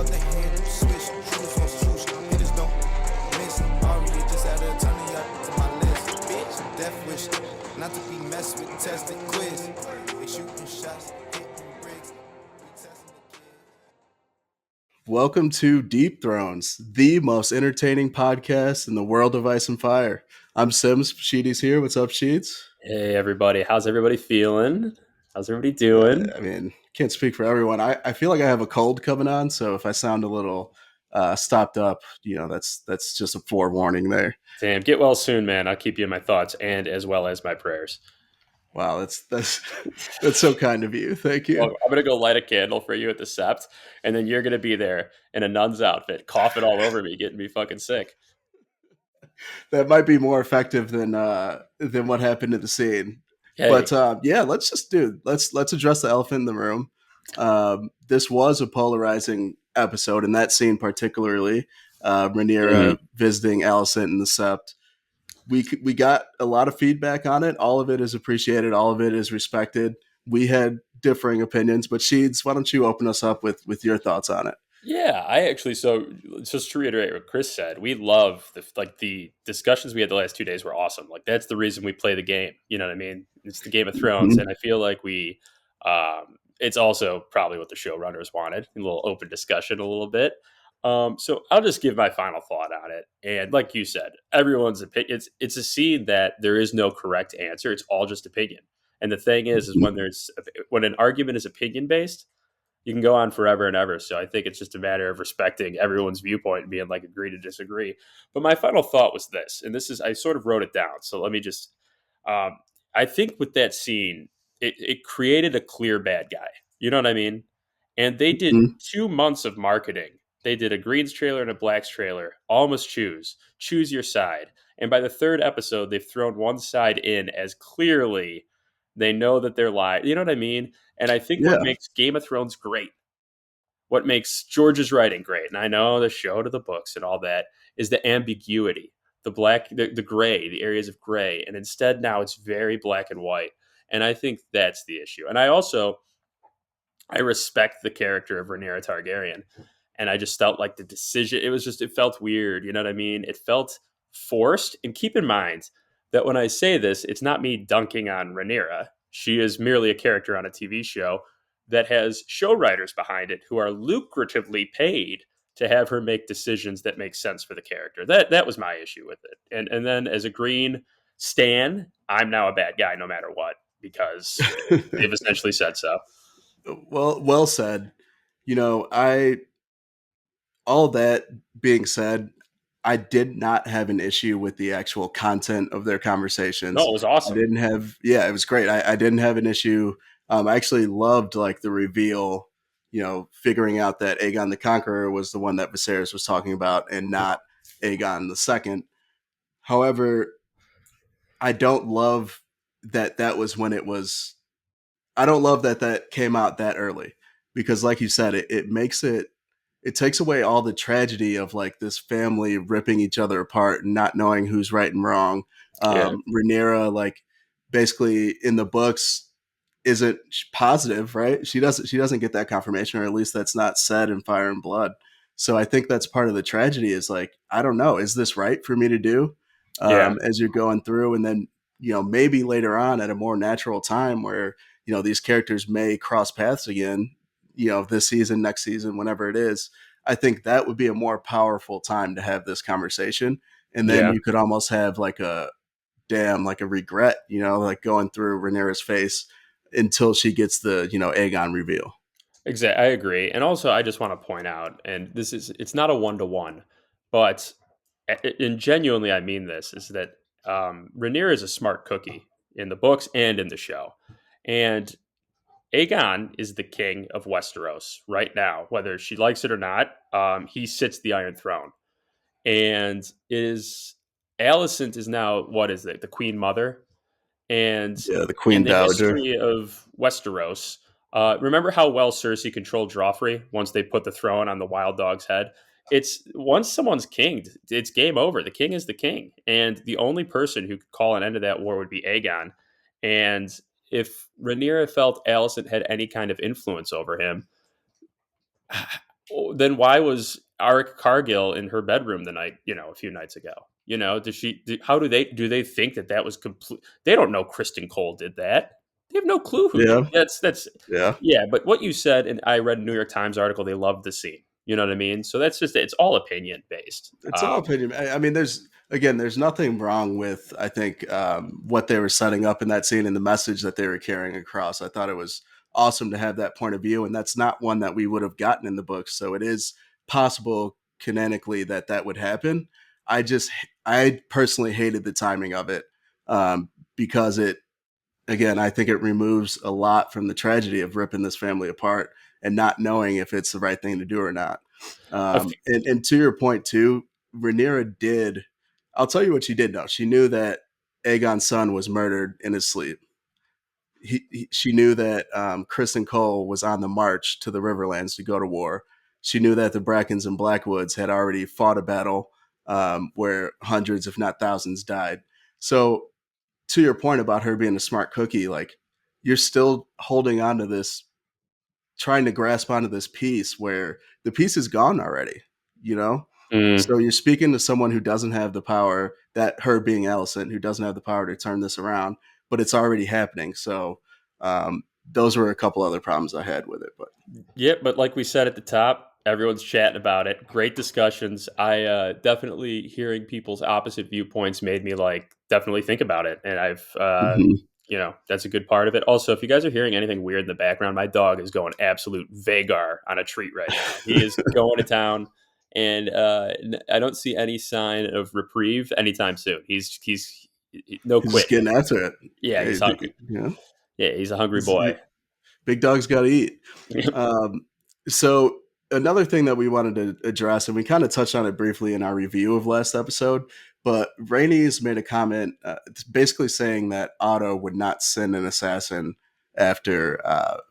out the hand, switch, shooters on swoosh, hitters don't miss. Already just added a ton of y'all to my list. Bitch, death wish, not to be messed with, tested quiz. They shooting shots, hitting bricks, we testing the kids. Welcome to Deep Thrones, the most entertaining podcast in the world of Ice and Fire. I'm Sims. Sheedy's here. What's up, Sheets? Hey everybody, how's everybody feeling? How's everybody doing? Can't speak for everyone. I feel like I have a cold coming on, so if I sound a little stopped up, that's just a forewarning there. Damn, get well soon, man. I'll keep you in my thoughts and as well as my prayers. Wow, that's so kind of you. Thank you. Well, I'm gonna go light a candle for you at the sept, and then you're gonna be there in a nun's outfit, coughing all over me, getting me fucking sick. That might be more effective than what happened in the scene. Hey, But yeah, let's address the elephant in the room. This was a polarizing episode, in that scene particularly. Rhaenyra visiting Alicent in the Sept. We got a lot of feedback on it. All of it is appreciated. All of it is respected. We had differing opinions, but Sheeds, why don't you open us up with your thoughts on it? yeah, I actually so just to reiterate what Chris said, we love the discussions we had the last 2 days were awesome. Like that's the reason we play the game. You know what I mean? It's the Game of Thrones, and I feel like it's also probably what the showrunners wanted, a little open discussion, a little bit. So I'll just give my final thought on it. And like you said, everyone's opinion. It's a scene that there is no correct answer. It's all just opinion. And the thing is when an argument is opinion based, you can go on forever and ever. So I think it's just a matter of respecting everyone's viewpoint and being like agree to disagree. But my final thought was this, and this is I sort of wrote it down. So let me just I think with that scene, it created a clear bad guy. You know what I mean? And they did 2 months of marketing. They did a greens trailer and a blacks trailer. All must choose your side. And by the third episode, they've thrown one side in as clearly they know that they're lying. You know what I mean? And I think what makes Game of Thrones great, what makes George's writing great, and I know the show to the books and all that, is the ambiguity, the black, the gray, the areas of gray. And instead now it's very black and white. And I think that's the issue. And I respect the character of Rhaenyra Targaryen. And I just felt like the decision, it felt weird. You know what I mean? It felt forced. And keep in mind that when I say this, it's not me dunking on Rhaenyra. She is merely a character on a TV show that has show writers behind it who are lucratively paid to have her make decisions that make sense for the character. That was my issue with it. And then as a green stan, I'm now a bad guy no matter what, because they've essentially said so. Well said. All that being said, I did not have an issue with the actual content of their conversations. No, it was awesome. It was great. I didn't have an issue. I actually loved like the reveal, figuring out that Aegon the Conqueror was the one that Viserys was talking about and not Aegon the Second. However, I don't love that was when it was. I don't love that came out that early, because like you said, it takes away all the tragedy of like this family ripping each other apart and not knowing who's right and wrong. Rhaenyra, like basically in the books, isn't positive, right? She doesn't get that confirmation, or at least that's not said in Fire and Blood. So I think that's part of the tragedy is like, I don't know, is this right for me to do? As you're going through, and then, maybe later on at a more natural time where, these characters may cross paths again, this season, next season, whenever it is. I think that would be a more powerful time to have this conversation. And then you could almost have like a regret, like going through Rhaenyra's face until she gets the, Aegon reveal. Exactly. I agree. And also I just want to point out, and it's not a 1-to-1, but and genuinely I mean this, is that Rhaenyra is a smart cookie in the books and in the show. And Aegon is the king of Westeros right now, whether she likes it or not. He sits the Iron Throne, and Alicent is now, what is it, the Queen Mother, and the Queen in the Dowager. history of Westeros. Remember how well Cersei controlled Joffrey once they put the throne on the Wild Dog's head? It's once someone's king, it's game over. The king is the king, and the only person who could call an end to that war would be Aegon. And if Rhaenyra felt Alicent had any kind of influence over him, then why was Arik Cargill in her bedroom the night, a few nights ago? How do they think that that was complete? They don't know Kristen Cole did that. They have no clue who did. Yeah, That's yeah. yeah. But what you said, and I read a New York Times article. They loved the scene. You know what I mean? So that's just it's all opinion based. It's all opinion. I mean, there's nothing wrong with I think what they were setting up in that scene and the message that they were carrying across. I thought it was awesome to have that point of view, and that's not one that we would have gotten in the books. So it is possible canonically that that would happen. I personally hated the timing of it because it again, I think it removes a lot from the tragedy of ripping this family apart and not knowing if it's the right thing to do or not. A f- And to your point too, Rhaenyra did. I'll tell you what she did know. She knew that Aegon's son was murdered in his sleep. She knew that Kristen Cole was on the march to the Riverlands to go to war. She knew that the Brackens and Blackwoods had already fought a battle where hundreds, if not thousands, died. So to your point about her being a smart cookie, like you're still holding on to this, trying to grasp onto this piece where the piece is gone already, you know? Mm. So you're speaking to someone who doesn't have the power, that her being Allison, who doesn't have the power to turn this around, but it's already happening. So those were a couple other problems I had with it. But Yeah, but like we said at the top, everyone's chatting about it. Great discussions. I definitely hearing people's opposite viewpoints made me like definitely think about it, and mhm. that's a good part of it. Also, if you guys are hearing anything weird in the background, my dog is going absolute Vagar on a treat right now. He is going to town, and I don't see any sign of reprieve anytime soon. No He's just quitting. getting after it. Yeah, he's hungry. You know, Yeah, he's a hungry boy. big dogs got to eat. Um, so another thing that we wanted to address, and we kind of touched on it briefly in our review of last episode, but Rainey's made a comment, basically saying that Otto would not send an assassin after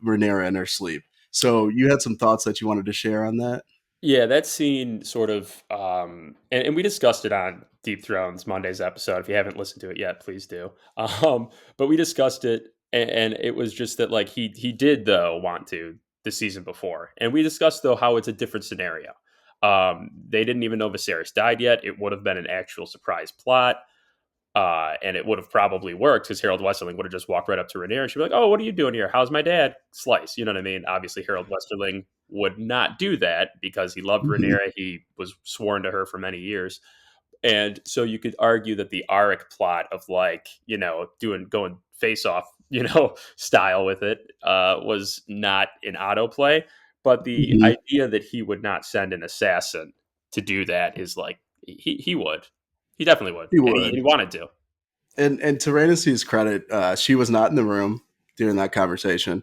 Rhaenyra in her sleep. So you had some thoughts that you wanted to share on that? Yeah, that scene sort of, and we discussed it on Deep Thrones Monday's episode. If you haven't listened to it yet, please do. But we discussed it, and it was just that like he did though want to the season before, and we discussed though how it's a different scenario. They didn't even know Viserys died yet. It would have been an actual surprise plot. And it would have probably worked because Harold Westerling would have just walked right up to Rhaenyra and she'd be like, "Oh, what are you doing here? How's my dad?" Slice, you know what I mean? Obviously, Harold Westerling would not do that because he loved Mm-hmm. Rhaenyra. He was sworn to her for many years, and so you could argue that the Arik plot of like going face off style with it was not an autoplay, but the Mm-hmm. idea that he would not send an assassin to do that is like he would. He definitely would, He and would. he wanted to. And to Rhaenys' credit, she was not in the room during that conversation.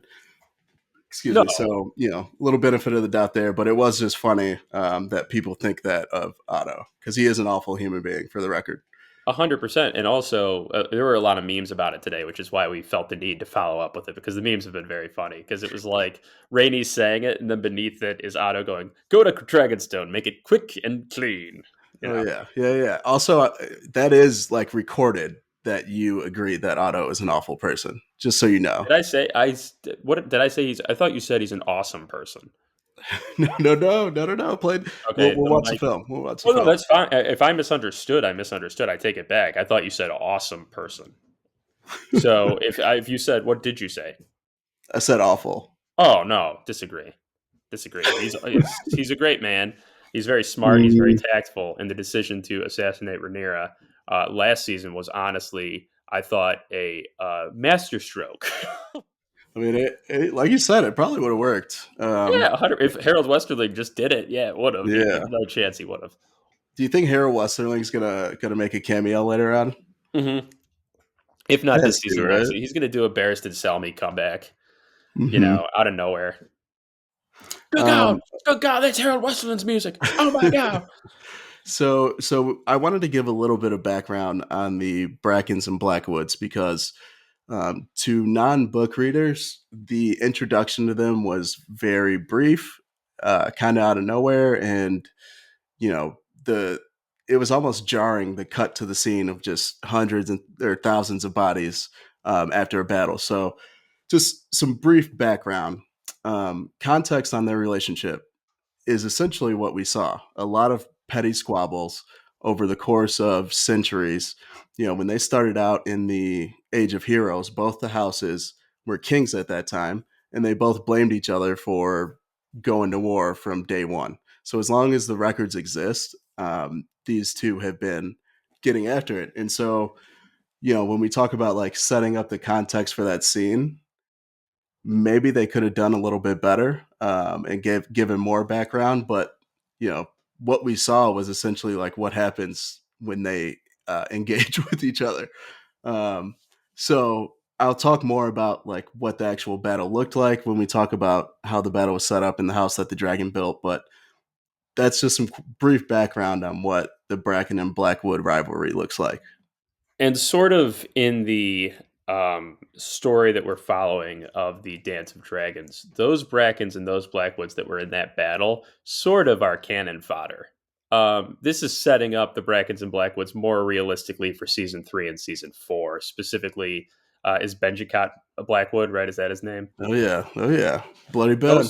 Excuse No, me. So, a little benefit of the doubt there, but it was just funny that people think that of Otto because he is an awful human being, for the record. 100%. And also, there were a lot of memes about it today, which is why we felt the need to follow up with it because the memes have been very funny. Because it was like Rainey saying it, and then beneath it is Otto going, "Go to Dragonstone, make it quick and clean." You Oh know, yeah, yeah, yeah. Also, that is like recorded that you agree that Otto is an awful person. Just so you know. did I say what did I say? I thought you said he's an awesome person. No, no, no, no, no, no. Played. We'll, Okay, we'll then watch the Mike. film. We'll watch the Oh no, film. that's fine. If I misunderstood, I misunderstood. I take it back. I thought you said awesome person. So if you said what did you say? I said awful. Oh no, disagree. Disagree. He's a great man. He's very smart. He's very Mm, tactful, and the decision to assassinate Rhaenyra last season was honestly, I thought, a masterstroke. I mean, like you said, it probably would have worked. Yeah, 100, if Harold Westerling just did it, yeah, it would have. There's Yeah. no chance he would have. Do you think Harold Westerling's gonna make a cameo later on? Hmm. If not Has this to, season, next right? season, he's going to do a Barristan Selmy comeback. Hmm. Out of nowhere. Um, Good God, that's Harold Westerling's music. Oh my God. so I wanted to give a little bit of background on the Brackens and Blackwoods because to non-book readers, the introduction to them was very brief, kind of out of nowhere, and you know the it was almost jarring the cut to the scene of just hundreds and or thousands of bodies after a battle. So, just some brief background context on their relationship. is essentially what we saw. A lot of petty squabbles over the course of centuries. When they started out in the Age of Heroes, both the houses were kings at that time, and they both blamed each other for going to war from day one. So as long as the records exist, these two have been getting after it. And so, when we talk about like setting up the context for that scene, maybe they could have done a little bit better, and given more background. But what we saw was essentially like what happens when they engage with each other. Um, so I'll talk more about like what the actual battle looked like when we talk about how the battle was set up in the house that the dragon built. But that's just some brief background on what the Bracken and Blackwood rivalry looks like. And sort of in the story that we're following of the Dance of Dragons, those Brackens and those Blackwoods that were in that battle sort of are cannon fodder. This is setting up the Brackens and Blackwoods more realistically for season 3 and season 4. Specifically, is Benjicott a Blackwood, right? Is that his name? Oh yeah, oh yeah, Bloody No, Ben.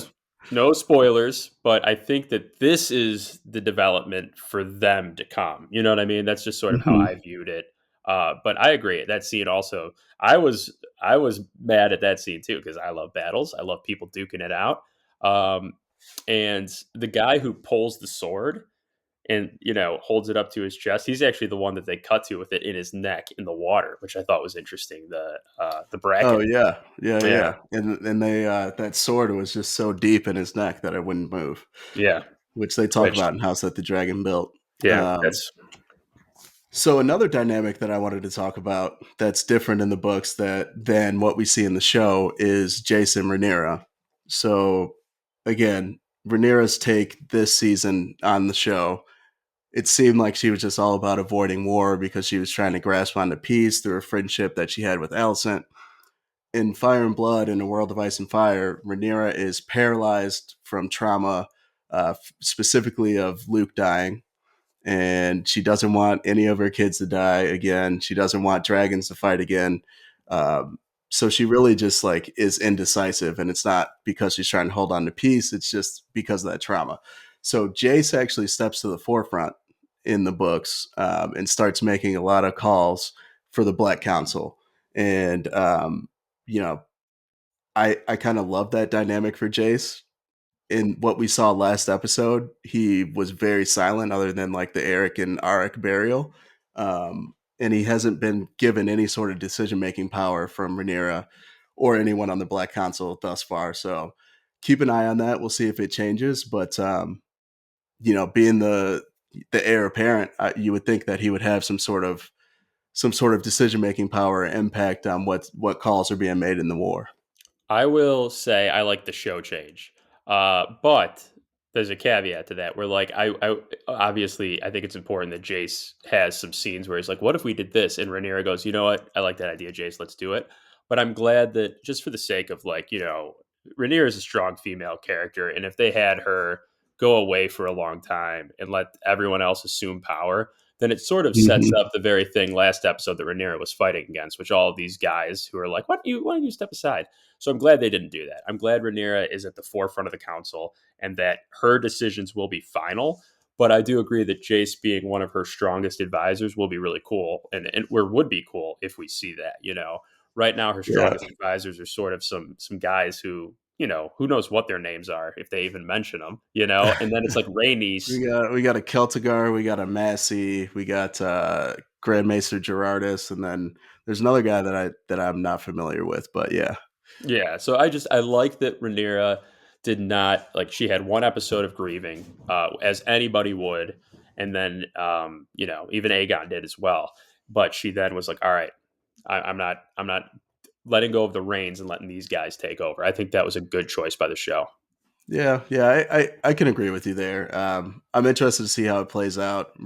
no spoilers, but I think that this is the development for them to come. You know what I mean? That's just sort of how I Mm-hmm. viewed it. But I agree that scene also. I was mad at that scene too because I love battles. I love people duking it out. Um, and the guy who pulls the sword and holds it up to his chest, he's actually the one that they cut to with it in his neck in the water, which I thought was interesting. The Oh bracken. yeah, yeah, Yeah, yeah. And they that sword was just so deep in his neck that it wouldn't move, yeah. which they talk Which about in House That the Dragon Built. yeah, Um, that's so another dynamic that I wanted to talk about that's different in the books that than what we see in the show is Jason Rhaenyra. So again, Rhaenyra's take this season on the show, it seemed like she was just all about avoiding war because she was trying to grasp onto peace through a friendship that she had with Alicent. In Fire and Blood, in A World of Ice and Fire, Rhaenyra is paralyzed from trauma, specifically of Luke dying, and she doesn't want any of her kids to die again. She doesn't want dragons to fight again. So she really just like is indecisive, and it's not because she's trying to hold on to peace. It's just because of that trauma. So Jace actually steps to the forefront in the books, and starts making a lot of calls for the Black Council, and you know, I kind of love that dynamic for Jace. In what we saw last episode, he was very silent, other than like the Eric and Arik burial, and he hasn't been given any sort of decision making power from Rhaenyra or anyone on the Black Council thus far. So keep an eye on that. We'll see if it changes. But being the heir apparent, you would think that he would have some sort of decision making power or impact on what calls are being made in the war. I will say I like the show change, but there's a caveat to that. Where like I obviously I think it's important that Jace has some scenes where he's like, "What if we did this?" And Rhaenyra goes, "You know what? I like that idea, Jace. Let's do it." But I'm glad that just for the sake of like Rhaenyra is a strong female character, and if they had her go away for a long time and let everyone else assume power, then it sort of sets Hmm. up the very thing last episode that Rhaenyra was fighting against, which all of these guys who are like, why don't you step aside?" So I'm glad they didn't do that. I'm glad Rhaenyra is at the forefront of the council and that her decisions will be final. But I do agree that Jace being one of her strongest advisors will be really cool, and would be cool if we see that. Right now her Yeah, strongest advisors are sort of some guys who who knows what their names are if they even mention them. And then it's like Rhaenys. we got a Celtigar, we got a Massey, we got Grand Maester Gerardus, and then there's another guy that I'm not familiar with, but yeah. Yeah, so I like that Rhaenyra did not like she had one episode of grieving, as anybody would, and then even Aegon did as well. But she then was like, "All right, I'm not letting go of the reins and letting these guys take over." I think that was a good choice by the show. Yeah, yeah, I can agree with you there. I'm interested to see how it plays out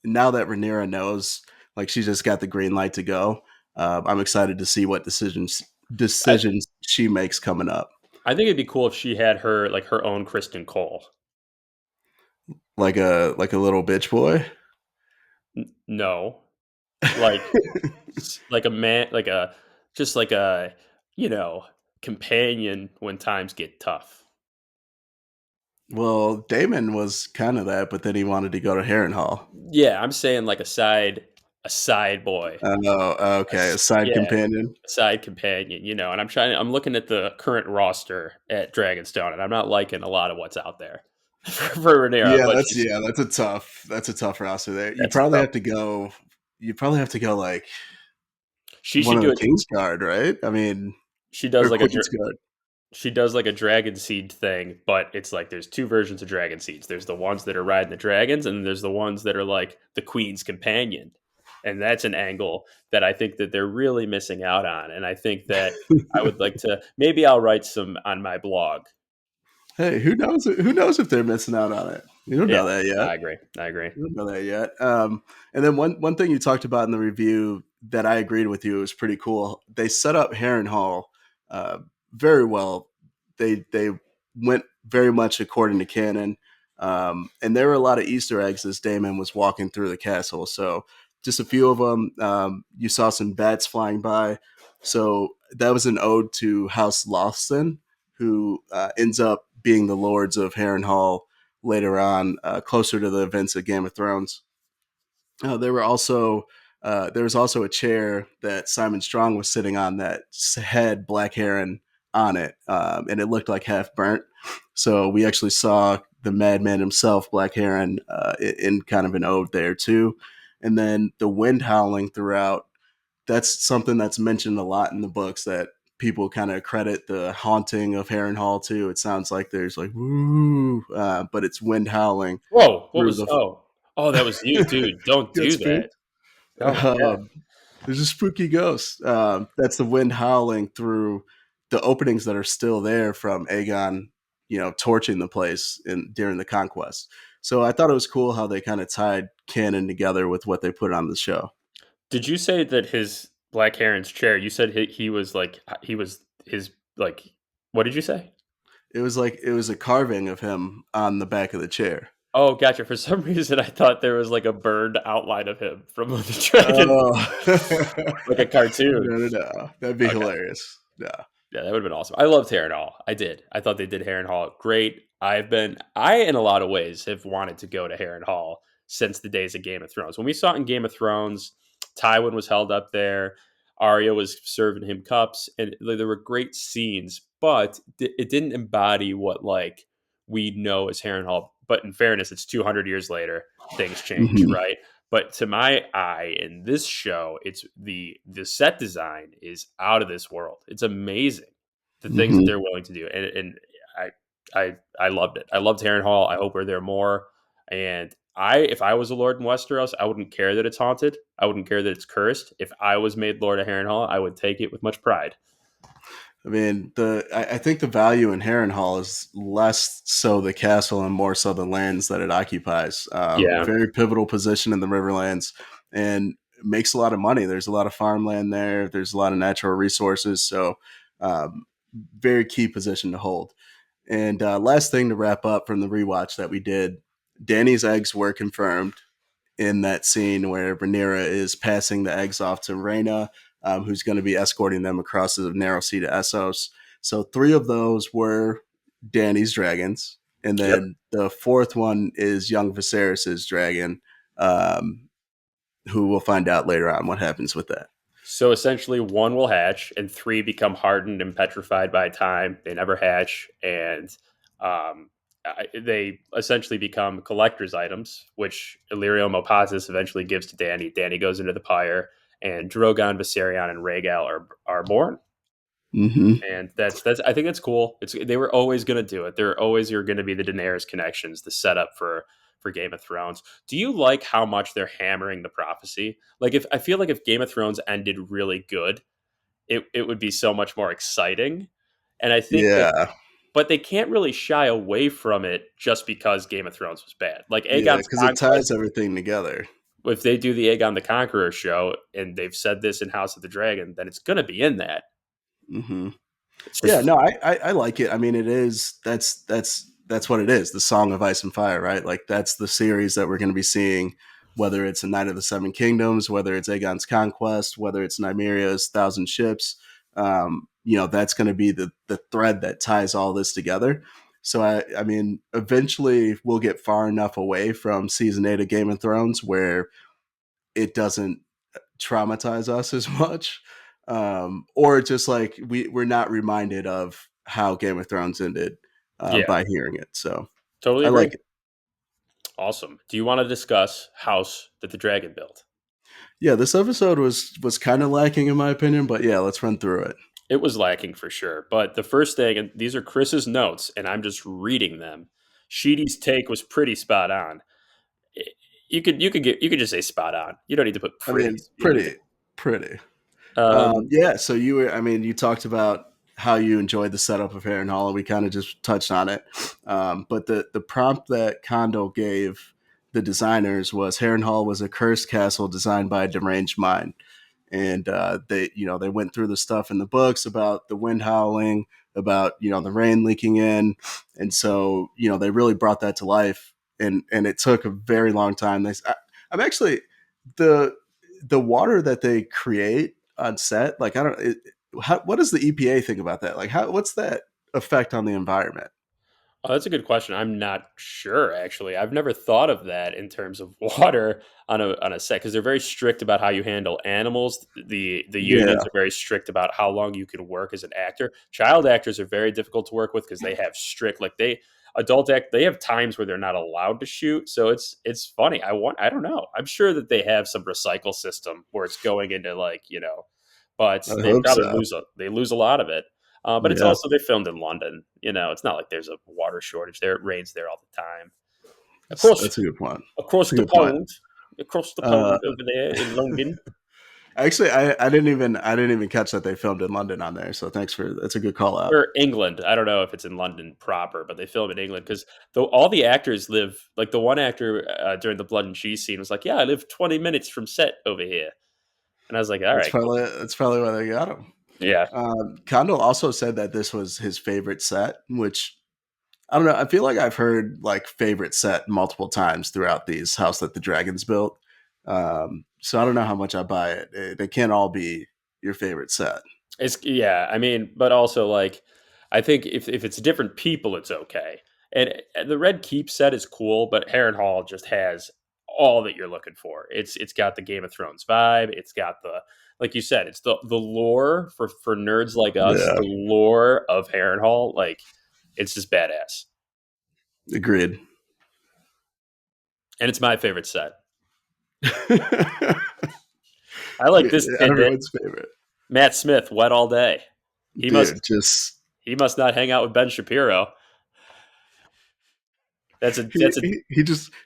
now that Rhaenyra knows, like she just got the green light to go. I'm excited to see what I decisions she makes coming up. I think it'd be cool if she had her own Kristen Cole. Like a little bitch boy. No, like like a man, like a just like a you know companion when times get tough. Well, Damon was kind of that, but then he wanted to go to Harrenhal. Yeah, I'm saying like a side boy, Oh, okay, a side yeah, companion. a side companion, you know. And I'm looking at the current roster at Dragonstone, and I'm not liking a lot of what's out there for Rhaenyra, but That's a tough roster there. that's a tough. You probably have to go like She one should of do the it. King's Guard, right? I mean, She does or like a Queen's Guard. she does like a dragon seed thing, but it's like there's two versions of dragon seeds. There's the ones that are riding the dragons, and there's the ones that are like the queen's companion. And that's an angle that I think that they're really missing out on. And I think that I would like to maybe I'll write some on my blog. Hey, who knows? Who knows if they're missing out on it? You don't Yeah, know that yet. I agree. I agree. You don't know that yet. And then one thing you talked about in the review that I agreed with you was pretty cool. They set up Harrenhal uh, very well. They went very much according to canon, and there were a lot of Easter eggs as Damon was walking through the castle. So just a few of them. You saw some bats flying by. So that was an ode to House Lawson, who ends up being the lords of Harrenhal later on, closer to the events of Game of Thrones. There were also there was also a chair that Simon Strong was sitting on that had Black Heron on it, and it looked like half burnt. So we actually saw the madman himself, Black Heron, in kind of an ode there too. And then the wind howling throughout. That's something that's mentioned a lot in the books that people kind of credit the haunting of Harrenhal to. It sounds like there's like woo, but it's wind howling Whoa, what through was oh that was you, the dude. Don't do Godspeed. that. Oh my god. Um, there's a spooky ghost. That's the wind howling through the openings that are still there from Aegon, torching the place during the conquest. So I thought it was cool how they kind of tied canon together with what they put on the show. Did you say that his Black Heron's chair, you said he was like he was his like what did you say? It was a carving of him on the back of the chair. Oh, gotcha. For some reason, I thought there was like a burned outline of him from the dragon, Oh, like a cartoon. no. That'd be Okay, hilarious. No. yeah, that would have been awesome. I loved Harrenhal. I did. I thought they did Harrenhal great. I in a lot of ways have wanted to go to Harrenhal since the days of Game of Thrones. When we saw it in Game of Thrones, Tywin was held up there. Arya was serving him cups, and like, there were great scenes, but it didn't embody what like we know as Harrenhal. But in fairness, it's 200 years later. Things change, Hmm. right? But to my eye, in this show, it's the set design is out of this world. It's amazing the things that Hmm. they're willing to do, and I loved it. I loved Harrenhal. I hope we're there more. And if I was a lord in Westeros, I wouldn't care that it's haunted. I wouldn't care that it's cursed. If I was made lord of Harrenhal, I would take it with much pride. I mean, I think the value in Harrenhal is less so the castle and more so the lands that it occupies. Yeah. Very pivotal position in the Riverlands, and it makes a lot of money. There's a lot of farmland there. There's a lot of natural resources. So, um, very key position to hold. And last thing to wrap up from the rewatch that we did, Danny's eggs were confirmed in that scene where Rhaenyra is passing the eggs off to Rhaena, who's going to be escorting them across the narrow sea to Essos. So three of those were Danny's dragons, and Yep. then the fourth one is young Viserys's dragon, um, who we'll find out later on what happens with that. So essentially, one will hatch, and three become hardened and petrified by time. They never hatch, and um, they essentially become collector's items, which Illyrio Mopatis eventually gives to Danny. Danny goes into the pyre, and Drogon, Viserion, and Rhaegal are born. Mm-hmm. And that's I think that's cool. They were always going to do it. There always are going to be the Daenerys connections, the setup for Game of Thrones. Do you like how much they're hammering the prophecy? Like if I feel like if Game of Thrones ended really good, it would be so much more exciting. And I think that Yeah, but they can't really shy away from it just because Game of Thrones was bad. Like yeah, Aegon's because it Conquest, ties everything together. if they do the Aegon the Conqueror show and they've said this in House of the Dragon, then it's going to be in that. Mm-hmm. It's Yeah, just no, I like it. I mean, it is that's what it is. The Song of Ice and Fire, right? Like that's the series that we're going to be seeing. Whether it's a Night of the Seven Kingdoms, whether it's Aegon's Conquest, whether it's Nymeria's Thousand Ships, that's going to be the thread that ties all this together. So I mean, eventually we'll get far enough away from season 8 of Game of Thrones where it doesn't traumatize us as much, or just like we're not reminded of how Game of Thrones ended Yeah, by hearing it. So totally I agree. like it. Awesome. Do you want to discuss House that the Dragon built? Yeah, this episode was kind of lacking in my opinion, but yeah, let's run through it. It was lacking for sure. But the first thing, and these are Chris's notes, and I'm just reading them. Sheedy's take was pretty spot on. You could just say spot on. You don't need to put I pretty. mean, You know pretty. what I mean? Yeah, so I mean, you talked about how you enjoyed the setup of Harren Hall, and we kind of just touched on it. But the prompt that Kondo gave the designers was Harren Hall was a cursed castle designed by a deranged mind. And they went through the stuff in the books about the wind howling, about the rain leaking in, and so they really brought that to life. And it took a very long time. I'm actually the the water that they create on set. Like I don't, what does the EPA think about that? Like what's that effect on the environment? Oh, that's a good question. I'm not sure actually. I've never thought of that in terms of water on a set because they're very strict about how you handle animals. The unions Yeah, are very strict about how long you can work as an actor. Child actors are very difficult to work with because they have strict like they adult act they have times where they're not allowed to shoot. So it's funny. I don't know. I'm sure that they have some recycle system where it's going into but I they hope probably so. they lose a lot of it. But it's Yeah, also they filmed in London. It's not like there's a water shortage there. It rains there all the time. Across that's a good point. across That's a the good point. pond, across the Uh, pond over there in London. Actually, I didn't even catch that they filmed in London on there. So thanks for that's a good call out. Or England. I don't know if it's in London proper, but they film in England because though all the actors live like the one actor during the blood and cheese scene was like, "Yeah, I live 20 minutes from set over here," and I was like, "All right, cool." That's probably why they got him. Yeah, Kondo also said that this was his favorite set, which I don't know. I feel like I've heard like favorite set multiple times throughout these House That the Dragons built. So I don't know how much I buy it. They can't all be your favorite set. yeah. I mean, but also like, I think if it's different people, it's okay. And the Red Keep set is cool, but Heron Hall just has all that you're looking for. It's got the Game of Thrones vibe. It's got the like you said, it's the lore for nerds like us. Yeah, The lore of Heron Hall, like it's just badass, agreed. and it's my favorite set. Yeah, I like this tidbit. everyone's favorite, Matt Smith, wet all day. He dude. must Just he must not hang out with Ben Shapiro. That's a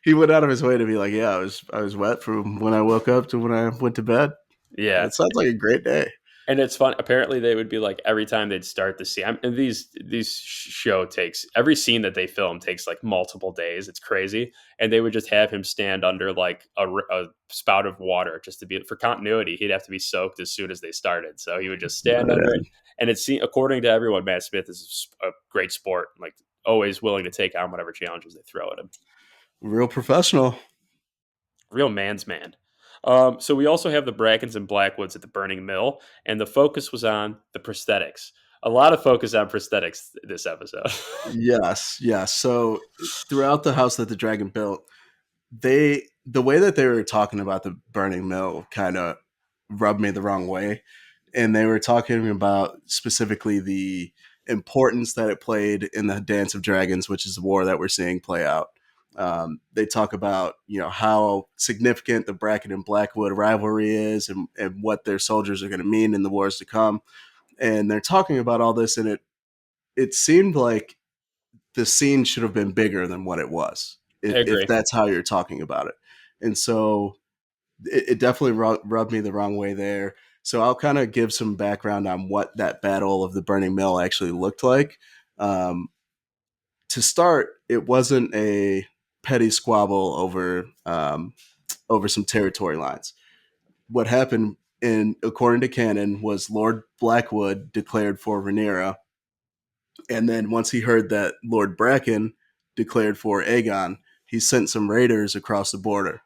he went out of his way to be like, yeah, I was wet from when I woke up to when I went to bed. yeah. That sounds like a great day. And it's fun. Apparently, they would be like every time they'd start the scene. And these show takes every scene that they film takes like multiple days. It's crazy, and they would just have him stand under like a spout of water just to be for continuity. He'd have to be soaked as soon as they started, so he would just stand under it. Yeah, And it's according to everyone, Matt Smith is a great sport, like always willing to take on whatever challenges they throw at him. real professional. Real man's man. So we also have the Brackens and Blackwoods at the Burning Mill, and the focus was on the prosthetics. A lot of focus on prosthetics this episode. Yes, yes. So throughout the house that the dragon built, the way that they were talking about the burning mill kind of rubbed me the wrong way. And they were talking about specifically the importance that it played in the Dance of Dragons, which is the war that we're seeing play out. They talk about how significant the Bracken and Blackwood rivalry is, and what their soldiers are going to mean in the wars to come. And they're talking about all this, and it seemed like the scene should have been bigger than what it was, I if agree. that's how you're talking about it. And so it definitely rubbed me the wrong way there. So I'll kind of give some background on what that battle of the Burning Mill actually looked like. Um, to start, it wasn't a petty squabble over some territory lines. What happened, in according to canon, was Lord Blackwood declared for Rhaenyra, and then once he heard that Lord Bracken declared for Aegon, he sent some raiders across the border,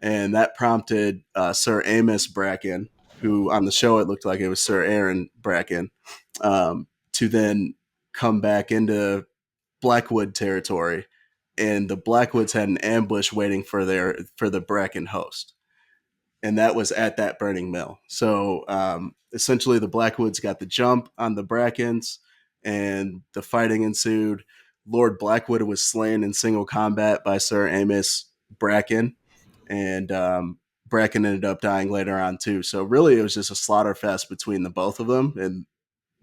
and that prompted Sir Amos Bracken, who on the show it looked like it was Sir Aaron Bracken, to then come back into Blackwood territory, and the Blackwoods had an ambush waiting for the Bracken host, and that was at that burning mill. So essentially, the Blackwoods got the jump on the Brackens, and the fighting ensued. Lord Blackwood was slain in single combat by Sir Amos Bracken, and Bracken ended up dying later on too. So really, it was just a slaughter fest between the both of them, and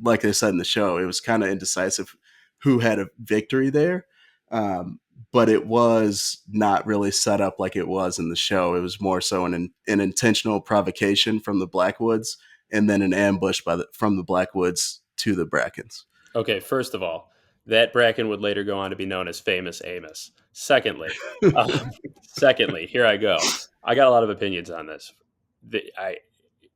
like they said in the show, it was kind of indecisive who had a victory there. Um, but it was not really set up like it was in the show. It was more so an intentional provocation from the Blackwoods, and then an ambush from the Blackwoods to the Brackens. Okay, first of all, that Bracken would later go on to be known as Famous Amos. Secondly, secondly, here I go. I got a lot of opinions on this.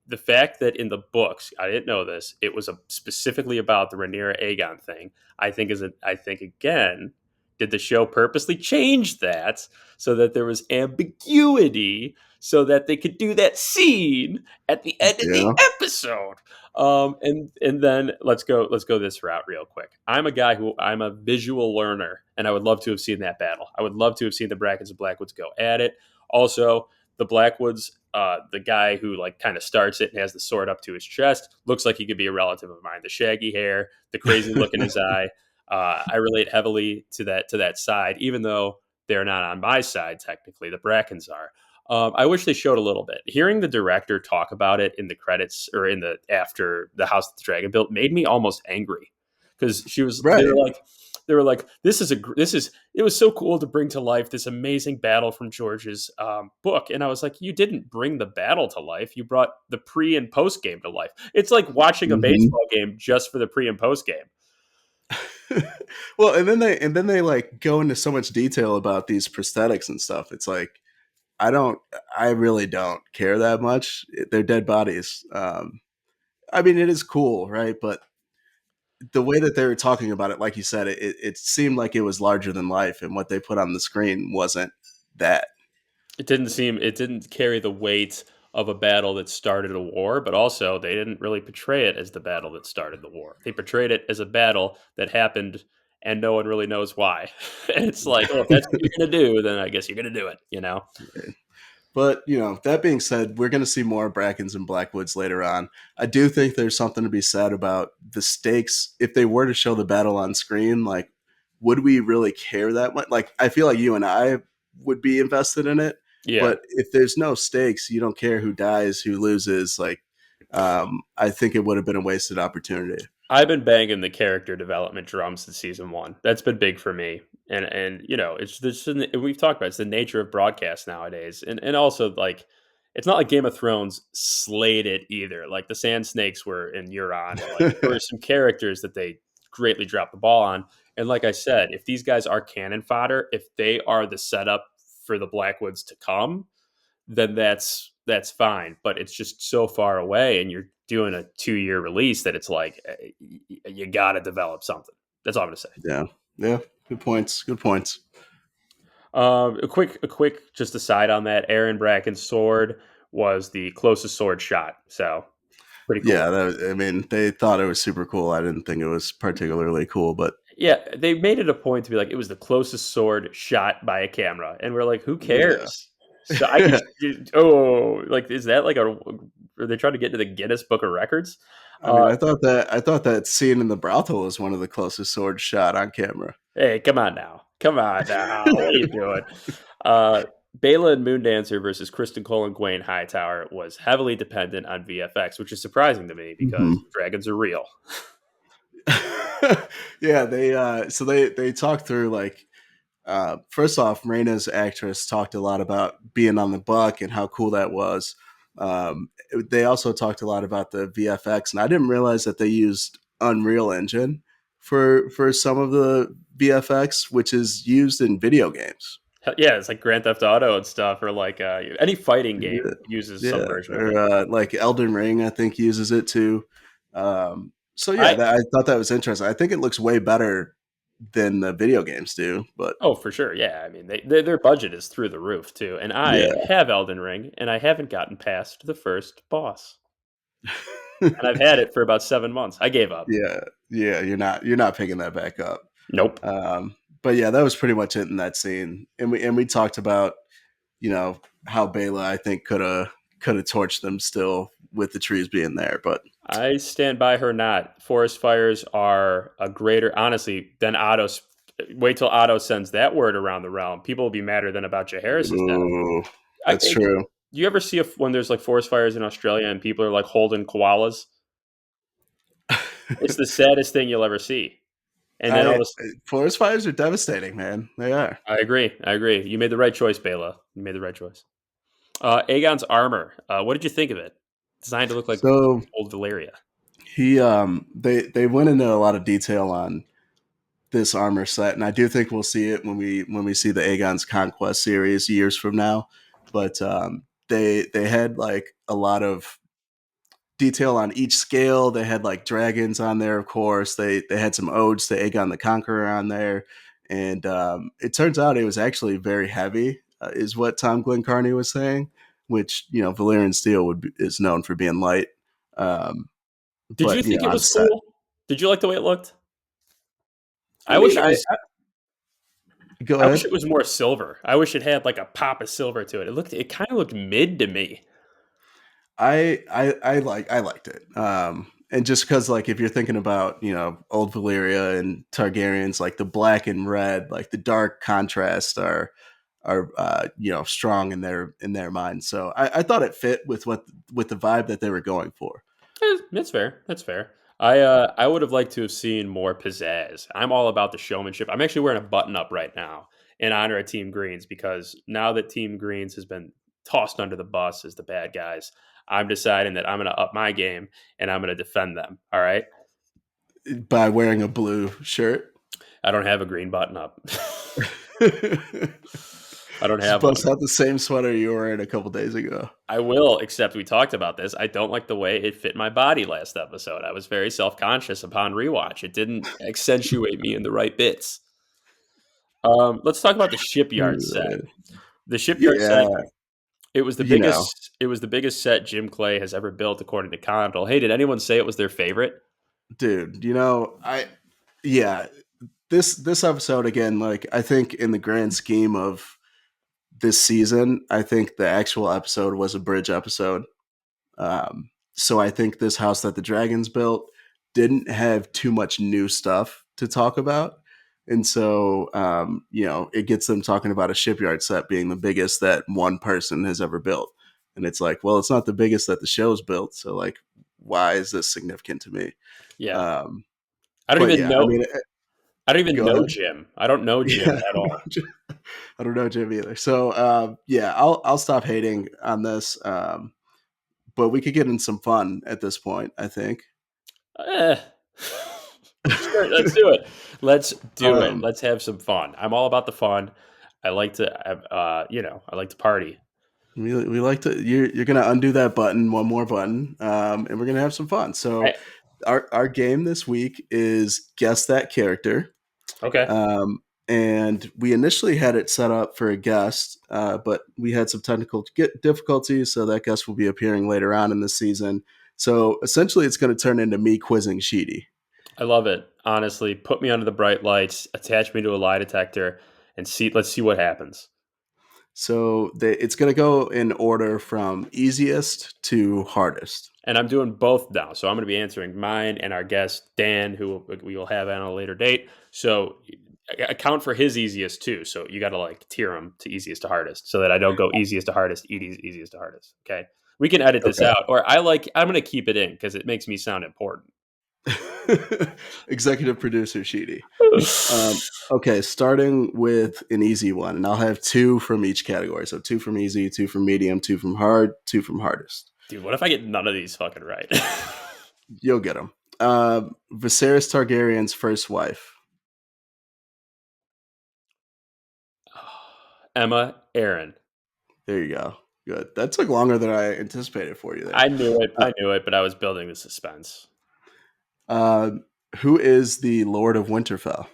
The fact that in the books, I didn't know this, it was specifically about the Rhaenyra Aegon thing. I think again, did the show purposely change that so that there was ambiguity, so that they could do that scene at the end of the Yeah, episode? And then let's go this route real quick. I'm a visual learner, and I would love to have seen that battle. I would love to have seen the Brackens and Blackwoods go at it. Also, the Blackwoods, the guy who like kind of starts it and has the sword up to his chest, looks like he could be a relative of mine. The shaggy hair, the crazy look in his eye. I relate heavily to that side, even though they're not on my side technically. The Brackens are. I wish they showed a little bit. Hearing the director talk about it in the credits or in the after the House of the Dragon built made me almost angry because she was. right. They were like, it was so cool to bring to life this amazing battle from George's book. And I was like, you didn't bring the battle to life. You brought the pre and post game to life. It's like watching a Mm-hmm. baseball game just for the pre and post game. Well, and then they like go into so much detail about these prosthetics and stuff. It's like I really don't care that much. They're dead bodies. I mean, it is cool, right? But the way that they were talking about it, like you said, it seemed like it was larger than life, and what they put on the screen wasn't that. It didn't carry the weight of a battle that started a war, but also they didn't really portray it as the battle that started the war. They portrayed it as a battle that happened and no one really knows why. And it's like, oh, if that's what you're going to do, then I guess you're going to do it, you know? But that being said, we're going to see more Brackens and Blackwoods later on. I do think there's something to be said about the stakes. If they were to show the battle on screen, like, would we really care that much? Like, I feel like you and I would be invested in it. Yeah. But if there's no stakes, you don't care who dies, who loses. Like, I think it would have been a wasted opportunity. I've been banging the character development drums in season one. That's been big for me, and it's this. We've talked about it's the nature of broadcast nowadays, and also like it's not like Game of Thrones slayed it either. Like the Sand Snakes were in Euron, or like there were some characters that they greatly dropped the ball on. And like I said, if these guys are cannon fodder, if they are the setup for the Blackwoods to come, then that's fine. But it's just so far away, and you're doing a 2-year release that it's like you got to develop something. That's all I'm gonna say. Yeah. Yeah. Good points. Good points. A quick, just aside on that. Aaron Bracken's sword was the closest sword shot, so pretty cool. Yeah. I mean, they thought it was super cool. I didn't think it was particularly cool, but Yeah, they made it a point to be like it was the closest sword shot by a camera, and we're like, who cares? So I could, yeah. like, is that like a? Are they trying to get into the Guinness Book of Records? I mean, I thought that scene in the brothel was one of the closest swords shot on camera. Hey, come on now, what are you doing? Uh, Bela and Moondancer versus Kristen Cole and Gwen Hightower was heavily dependent on VFX, which is surprising to me because Mhm. dragons are real. Yeah, they talked through like first off, Reina's actress talked a lot about being on the buck and how cool that was. They also talked a lot about the VFX, and I didn't realize that they used Unreal Engine for some of the VFX, which is used in video games. Yeah, it's like Grand Theft Auto and stuff, or like any fighting game Yeah, uses some yeah. version of it. Or like Elden Ring, I think uses it too. So yeah, I I thought that was interesting. I think it looks way better than the video games do, but Oh, for sure. Yeah, I mean, their budget is through the roof too. And I yeah. have Elden Ring, and I haven't gotten past the first boss, and I've had it for about 7 months. I gave up. Yeah, yeah, you're not picking that back up. Nope. But yeah, that was pretty much it in that scene. And we talked about, how Bela I think could have torched them still with the trees being there, but I stand by her not. Forest fires are a greater, honestly, than Otto's. Wait till Otto sends that word around the realm. People will be madder than about Jaehaerys' death. ooh, I, that's do true. you ever see when there's like forest fires in Australia and people are like holding koalas? It's the saddest thing you'll ever see. And then all I this, Forest fires are devastating, man. They are. I agree. I agree. You made the right choice, Bela. You made the right choice. Aegon's armor. What did you think of it? Designed to look like So old Valyria. they went into a lot of detail on this armor set, and I do think we'll see it when we see the Aegon's Conquest series years from now. But they had like a lot of detail on each scale. They had like dragons on there, of course. They had some odes to Aegon the Conqueror on there, and it turns out it was actually very heavy, is what Tom Glencarney was saying. Which Valyrian steel is known for being light, um, Did you but think it on was set. cool? Did you like the way it looked? I I wish mean, it was. go I wish ahead. it was more silver. I wish it had like a pop of silver to it. It kind of looked mid to me. I liked it. And just because like if you're thinking about old Valyria and Targaryens, like the black and red, like the dark contrast are strong in their minds. So I thought it fit with the vibe that they were going for. That's fair. That's fair. I would have liked to have seen more pizzazz. I'm all about the showmanship. I'm actually wearing a button up right now in honor of Team Greens because now that Team Greens has been tossed under the bus as the bad guys, I'm deciding that I'm going to up my game and I'm going to defend them. All right. By wearing a blue shirt. I don't have a green button up. I don't Just have one. bust out the same sweater you were in a couple days ago. I will, except we talked about this. I don't like the way it fit my body last episode. I was very self conscious upon rewatch. It didn't accentuate me in the right bits. Let's talk about the shipyard set. The shipyard Yeah, set. It was the you know, biggest. It was the biggest set Jim Clay has ever built, according to Condell. Hey, did anyone say it was their favorite? dude. Yeah, this episode again, like I think in the grand scheme of this season, I think the actual episode was a bridge episode. So I think this house that the dragons built didn't have too much new stuff to talk about. And so, it gets them talking about a shipyard set being the biggest that one person has ever built. And it's like, well, it's not the biggest that the show's built. So, like, why is this significant to me? Yeah, Um, I don't but even yeah, I know. mean, I don't even go know ahead. Jim. I don't know Jim Yeah, at all. I don't know Jim either. So, yeah, I'll stop hating on this. But we could get in some fun at this point, I think. Eh. Sure, let's do it. Let's do it. um, Let's have some fun. I'm all about the fun. I like to, I like to party. we like to. You're gonna undo that button, one more button, and we're gonna have some fun. So I, our game this week is guess that character. okay. Um, and we initially had it set up for a guest, but we had some technical difficulties, so that guest will be appearing later on in the season. So essentially, it's going to turn into me quizzing Sheedy. I love it. Honestly, put me under the bright lights, attach me to a lie detector, and let's see what happens. So it's going to go in order from easiest to hardest. And I'm doing both now. So I'm going to be answering mine and our guest, Dan, who we will have on a later date. So account for his easiest too. So you got to like tier them to easiest to hardest so that I don't go easiest to hardest, easiest to hardest. Okay. We can edit this Okay. out, or I'm going to keep it in because it makes me sound important. Executive producer Sheedy. Okay, starting with an easy one, and I'll have two from each category. So two from easy, two from medium, two from hard, two from hardest. Dude, what if I get none of these fucking right? You'll get them. Viserys Targaryen's first wife. Emma Aaron. There you go. Good. That took longer than I anticipated for you there. I knew it. Uh, I knew it, but I was building the suspense. uh, who is the Lord of Winterfell?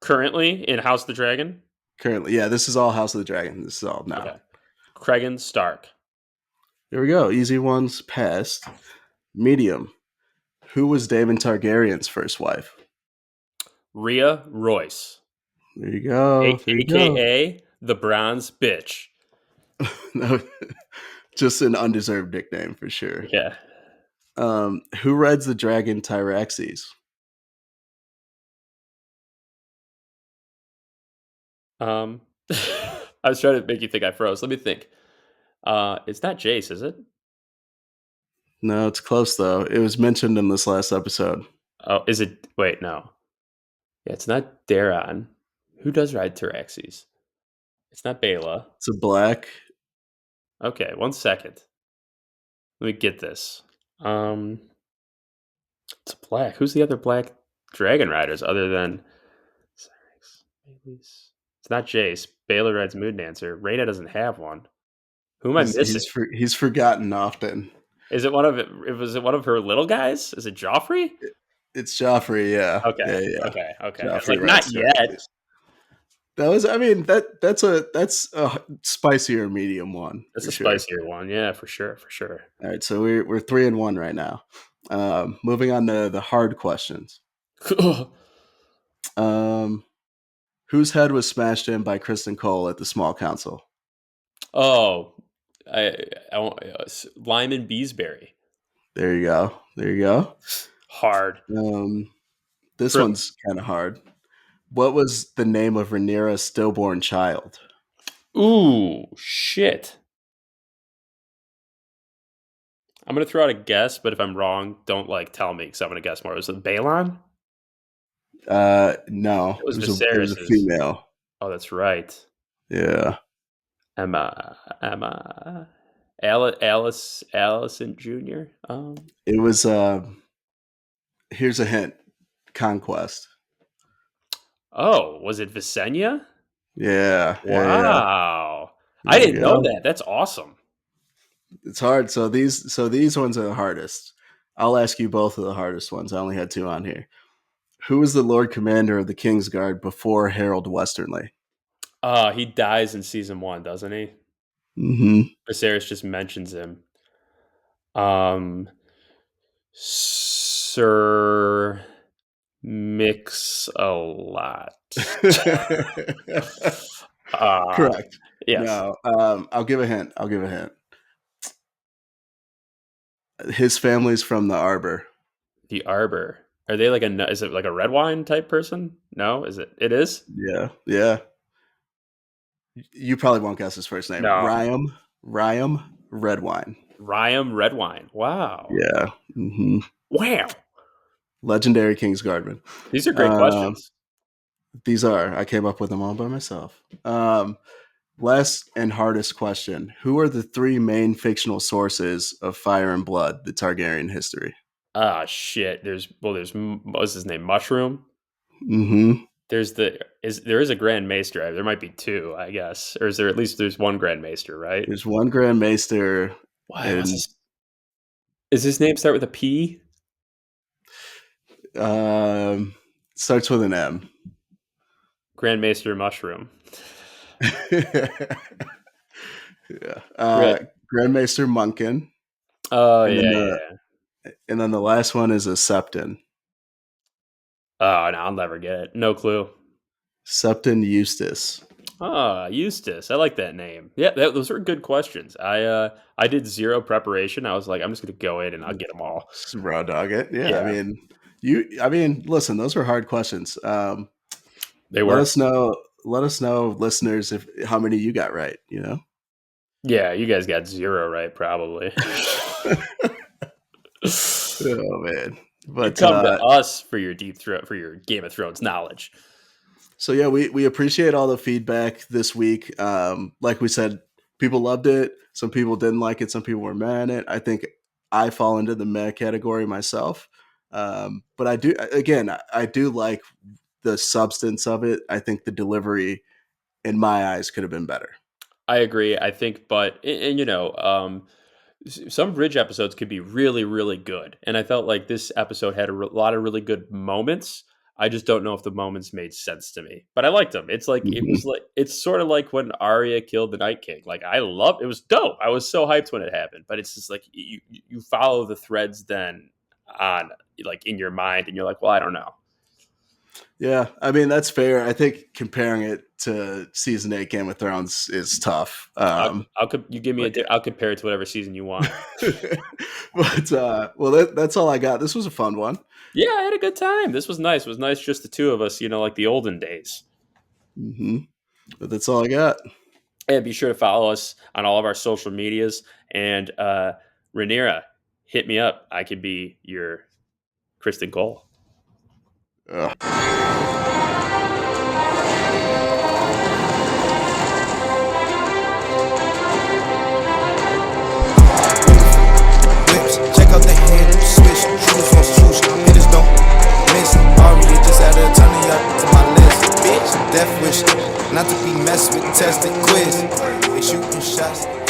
Currently in House of the Dragon. Currently, yeah, this is all House of the Dragon. This is all now. Okay. Cregan Stark. There we go. Easy ones passed. Medium. Who was Daemon Targaryen's first wife? Rhea Royce, There you go. There you go. aka the Bronze Bitch. No, just an undeserved nickname for sure. Yeah. Who rides the dragon Tyraxes? Um, I was trying to make you think I froze. Let me think. It's not Jace, is it? No, it's close though. It was mentioned in this last episode. Oh, is it? Wait, no. Yeah, it's not Daron. Who does ride Tyraxes? It's not Bela. It's a black. Okay, 1 second. Let me get this. Um, it's black. Who's the other black dragon riders other than Cyrix? It's not Jace. Baylor rides Moon Dancer. Reyna doesn't have one. Who am I missing? He's forgotten often. Is it one of it? Was it one of her little guys? Is it Joffrey? It's Joffrey. Yeah, Okay, yeah. okay. I was Joffrey like, not rides yet. Tyraxes. That was. I mean that's a spicier medium one That's for a sure. spicier one. Yeah, for sure, for sure. All right, so we're 3-1 right now. Moving on to the hard questions. Um, whose head was smashed in by Kristen Cole at the small council? Oh, Lyman Beesbury. There you go. There you go. Hard. This For, one's kind of hard. What was the name of Rhaenyra's stillborn child? ooh, shit. I'm gonna throw out a guess, but if I'm wrong, don't tell me because I'm gonna guess more. Was it Balon? No, It was it was a Viserys's. female. Oh, that's right. Yeah, Emma, Allison Jr. it was. Here's a hint: conquest. Oh, was it Visenya? Yeah. Wow, I There you didn't know go. that. That's awesome. It's hard. So these ones are the hardest. I'll ask you both of the hardest ones. I only had two on here. Who was the Lord Commander of the Kingsguard before Harold Westernly? He dies in season 1, doesn't he? Mm-hmm. Viserys just mentions him. Um, Sir Mix a lot. Correct. Yes, No, I'll give a hint. His family's from the Arbor. the Arbor. Are they is it like a red wine type person? No, is it? It is? Yeah. You probably won't guess his first name. No. Ryam Redwine. Ryam red wine. Wow. Yeah. Mm-hmm. Wow. Legendary Kingsguardman. These are great Um, questions. these are. I came up with them all by myself. Last and hardest question. Who are the three main fictional sources of Fire and Blood, the Targaryen history? Ah, shit. There's what was his name? Mushroom. Mm-hmm. There is a Grand Maester. There might be two, I guess, or is there at least there's one Grand Maester, right? There's one Grand Maester, Why? and Is his name start with a P? um, starts with an M. Grand Maester Mushroom. Yeah. Right. Grand Maester Munkin, Oh and then yeah. the last one is a Septon. Oh no, I'll never get it. No clue. Septon Eustace. Ah, Eustace. I like that name. Yeah, those were good questions. I did zero preparation. I was like, I'm just gonna go in and I'll get them all. Just raw dog it. Yeah, Yeah, I mean, listen, those were hard questions. they Let were. us know. Let us know, listeners, if how many you got right. Yeah, you guys got zero right, probably. Oh man. You But come to us for your for your Game of Thrones knowledge. so yeah, we appreciate all the feedback this week. Like we said, people loved it. Some people didn't like it. Some people were mad at it. I think I fall into the meh category myself. But I do like the substance of it. I think the delivery, in my eyes, could have been better. I agree. I think, but some bridge episodes could be really, really good, and I felt like this episode had a lot of really good moments. I just don't know if the moments made sense to me, but I liked them. Mhm. It's sort of like when Arya killed the Night King. Like I love it was dope. I was so hyped when it happened, but it's just like you follow the threads then on in your mind, and you're like, well, I don't know. Yeah, I mean that's fair. I think comparing it to season 8 Game of Thrones is tough. You give me But I'll compare it to whatever season you want. but well, that's all I got. This was a fun one. Yeah, I had a good time. This was nice. It was nice just the two of us, like the olden days. Hmm. But that's all I got. And be sure to follow us on all of our social medias. And Rhaenyra, hit me up. I could be your Kristen Cole. Whips, check out the handle, switch, shooters on swoosh, hitters don't miss. Aria just added a ton of y'all to my list. Bitch, death wish, not to be messed with, tested quiz. They shooting shots.